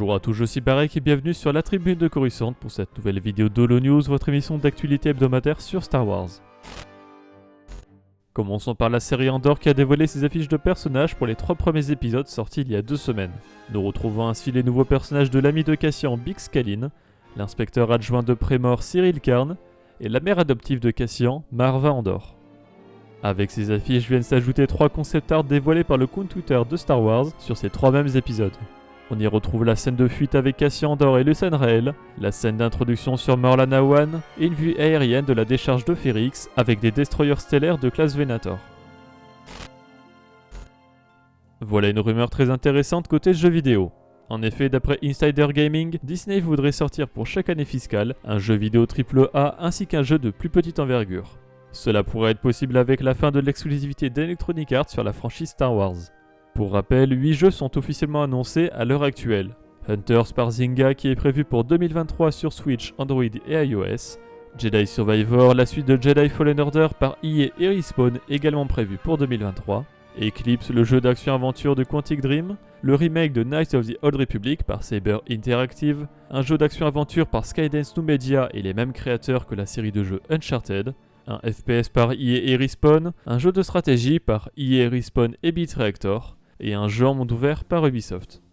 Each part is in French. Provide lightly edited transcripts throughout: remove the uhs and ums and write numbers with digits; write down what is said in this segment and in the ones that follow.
Bonjour à tous, je suis Barek et bienvenue sur la tribune de Coruscant pour cette nouvelle vidéo d'Holo News, votre émission d'actualité hebdomadaire sur Star Wars. Commençons par la série Andor qui a dévoilé ses affiches de personnages pour les 3 premiers épisodes sortis il y a 2 semaines. Nous retrouvons ainsi les nouveaux personnages de l'ami de Cassian, Bix Kalin, l'inspecteur adjoint de Prémor, Cyril Karn, et la mère adoptive de Cassian, Marva Andor. Avec ces affiches viennent s'ajouter 3 concept art dévoilés par le compte Twitter de Star Wars sur ces 3 mêmes épisodes. On y retrouve la scène de fuite avec Cassian Andor et Lucen Rael, la scène d'introduction sur Morlana One et une vue aérienne de la décharge de Ferrix avec des destroyers stellaires de classe Venator. Voilà une rumeur très intéressante côté jeux vidéo. En effet, d'après Insider Gaming, Disney voudrait sortir pour chaque année fiscale un jeu vidéo AAA ainsi qu'un jeu de plus petite envergure. Cela pourrait être possible avec la fin de l'exclusivité d'Electronic Arts sur la franchise Star Wars. Pour rappel, 8 jeux sont officiellement annoncés à l'heure actuelle. Hunters par Zynga qui est prévu pour 2023 sur Switch, Android et iOS. Jedi Survivor, la suite de Jedi Fallen Order par EA et Respawn également prévu pour 2023. Eclipse, le jeu d'action-aventure de Quantic Dream. Le remake de Knights of the Old Republic par Saber Interactive. Un jeu d'action-aventure par Skydance New Media et les mêmes créateurs que la série de jeux Uncharted. Un FPS par EA et Respawn. Un jeu de stratégie par EA, Respawn et Beat Reactor. Et un jeu en monde ouvert par Ubisoft.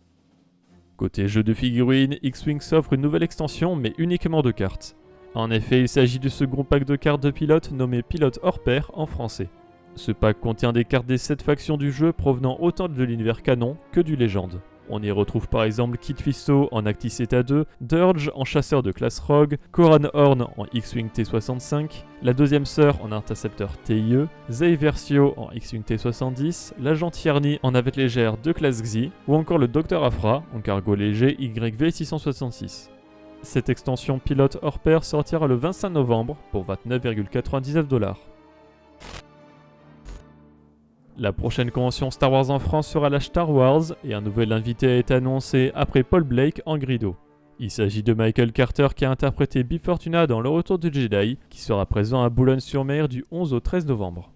Côté jeu de figurines, X-Wing s'offre une nouvelle extension mais uniquement de cartes. En effet, il s'agit du second pack de cartes de pilote nommé Pilote hors pair en français. Ce pack contient des cartes des 7 factions du jeu provenant autant de l'univers canon que du légende. On y retrouve par exemple Kit Fisto en Actis Eta 2, Durge en chasseur de classe Rogue, Koran Horn en X-Wing T65, la deuxième sœur en Intercepteur TIE, Zay Versio en X-Wing T70, l'agent Tierney en navette légère de classe Xi, ou encore le Dr Afra en cargo léger YV666. Cette extension pilote hors pair sortira le 25 novembre pour 29,99$. La prochaine convention Star Wars en France sera la Star Wars et un nouvel invité a été annoncé après Paul Blake en Grido. Il s'agit de Michael Carter qui a interprété Bib Fortuna dans Le Retour du Jedi, qui sera présent à Boulogne-sur-Mer du 11 au 13 novembre.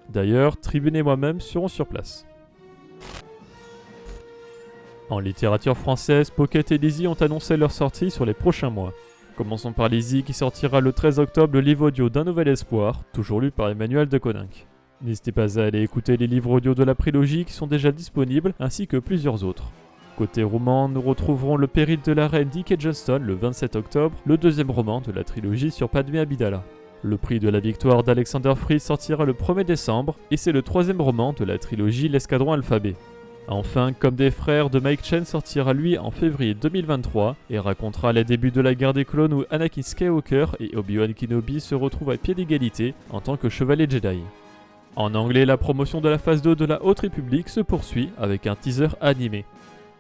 D'ailleurs, Tribune et moi-même seront sur place. En littérature française, Pocket et Lizzie ont annoncé leur sortie sur les prochains mois. Commençons par Lizzie qui sortira le 13 octobre le livre audio d'Un Nouvel Espoir, toujours lu par Emmanuel de Coninck. N'hésitez pas à aller écouter les livres audio de la prélogie qui sont déjà disponibles, ainsi que plusieurs autres. Côté roman, nous retrouverons Le Périple de la Reine d'E.K. Johnston le 27 octobre, le deuxième roman de la trilogie sur Padmé Amidala. Le prix de la victoire d'Alexander Freed sortira le 1er décembre, et c'est le troisième roman de la trilogie L'Escadron Alphabet. Enfin, Comme des frères de Mike Chen sortira lui en février 2023 et racontera les débuts de la guerre des clones où Anakin Skywalker et Obi-Wan Kenobi se retrouvent à pied d'égalité en tant que chevaliers Jedi. En anglais, la promotion de la phase 2 de la Haute République se poursuit avec un teaser animé.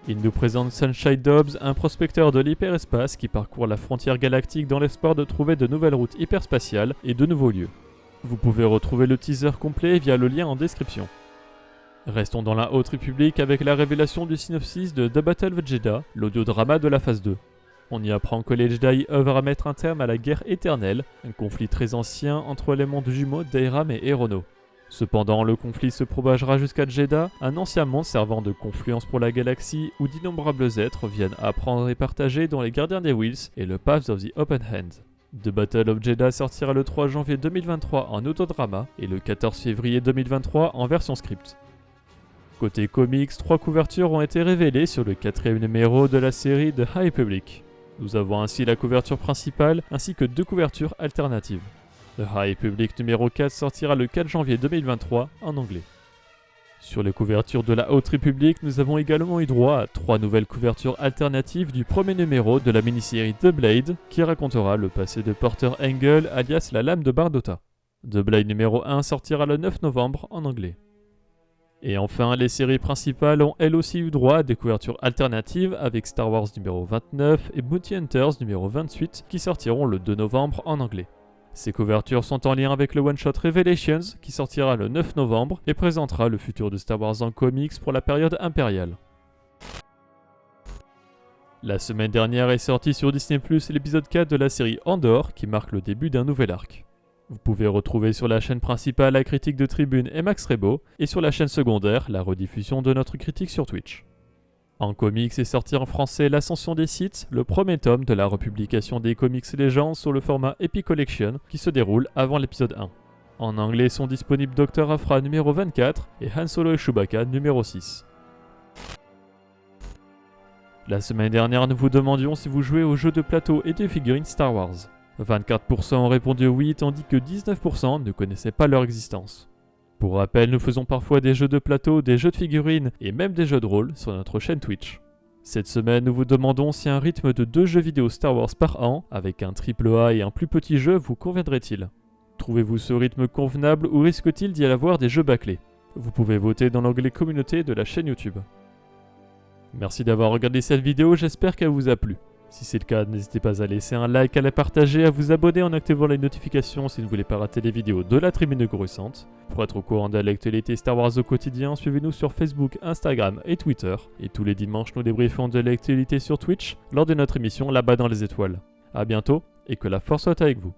Il nous présente Sunshine Dobbs, un prospecteur de l'hyperespace qui parcourt la frontière galactique dans l'espoir de trouver de nouvelles routes hyperspatiales et de nouveaux lieux. Vous pouvez retrouver le teaser complet via le lien en description. Restons dans la Haute République avec la révélation du synopsis de The Battle of Jedha, l'audiodrama de la phase 2. On y apprend que les Jedi œuvrent à mettre un terme à la guerre éternelle, un conflit très ancien entre les mondes jumeaux Dairam et Erono. Cependant, le conflit se propagera jusqu'à Jedha, un ancien monde servant de confluence pour la galaxie où d'innombrables êtres viennent apprendre et partager dont les Gardiens des Whills et le Paths of the Open Hand. The Battle of Jedha sortira le 3 janvier 2023 en autodrama et le 14 février 2023 en version script. Côté comics, 3 couvertures ont été révélées sur le 4e numéro de la série The High Republic. Nous avons ainsi la couverture principale ainsi que 2 couvertures alternatives. The High Republic numéro 4 sortira le 4 janvier 2023 en anglais. Sur les couvertures de la Haute République, nous avons également eu droit à 3 nouvelles couvertures alternatives du premier numéro de la mini-série The Blade qui racontera le passé de Porter Engle alias la lame de Bardotta. The Blade numéro 1 sortira le 9 novembre en anglais. Et enfin, les séries principales ont elles aussi eu droit à des couvertures alternatives avec Star Wars numéro 29 et Bounty Hunters numéro 28 qui sortiront le 2 novembre en anglais. Ces couvertures sont en lien avec le one-shot Revelations qui sortira le 9 novembre et présentera le futur de Star Wars en comics pour la période impériale. La semaine dernière est sorti sur Disney+ l'épisode 4 de la série Andor qui marque le début d'un nouvel arc. Vous pouvez retrouver sur la chaîne principale la critique de Tribune et Max Rebo et sur la chaîne secondaire la rediffusion de notre critique sur Twitch. En comics est sorti en français L'Ascension des Sith, le premier tome de la republication des comics Legends sur le format Epic Collection qui se déroule avant l'épisode 1. En anglais sont disponibles Dr. Aphra numéro 24 et Han Solo et Chewbacca numéro 6. La semaine dernière, nous vous demandions si vous jouez aux jeux de plateau et de figurines Star Wars. 24% ont répondu oui, tandis que 19% ne connaissaient pas leur existence. Pour rappel, nous faisons parfois des jeux de plateau, des jeux de figurines et même des jeux de rôle sur notre chaîne Twitch. Cette semaine, nous vous demandons si un rythme de 2 jeux vidéo Star Wars par an, avec un AAA et un plus petit jeu, vous conviendrait-il ? Trouvez-vous ce rythme convenable ou risque-t-il d'y avoir des jeux bâclés ? Vous pouvez voter dans l'onglet communauté de la chaîne YouTube. Merci d'avoir regardé cette vidéo, j'espère qu'elle vous a plu. Si c'est le cas, n'hésitez pas à laisser un like, à la partager, à vous abonner en activant les notifications si vous ne voulez pas rater les vidéos de la Tribune Coruscante. Pour être au courant de l'actualité Star Wars au quotidien, suivez-nous sur Facebook, Instagram et Twitter. Et tous les dimanches, nous débriefons de l'actualité sur Twitch lors de notre émission Là-bas dans les étoiles. A bientôt et que la force soit avec vous.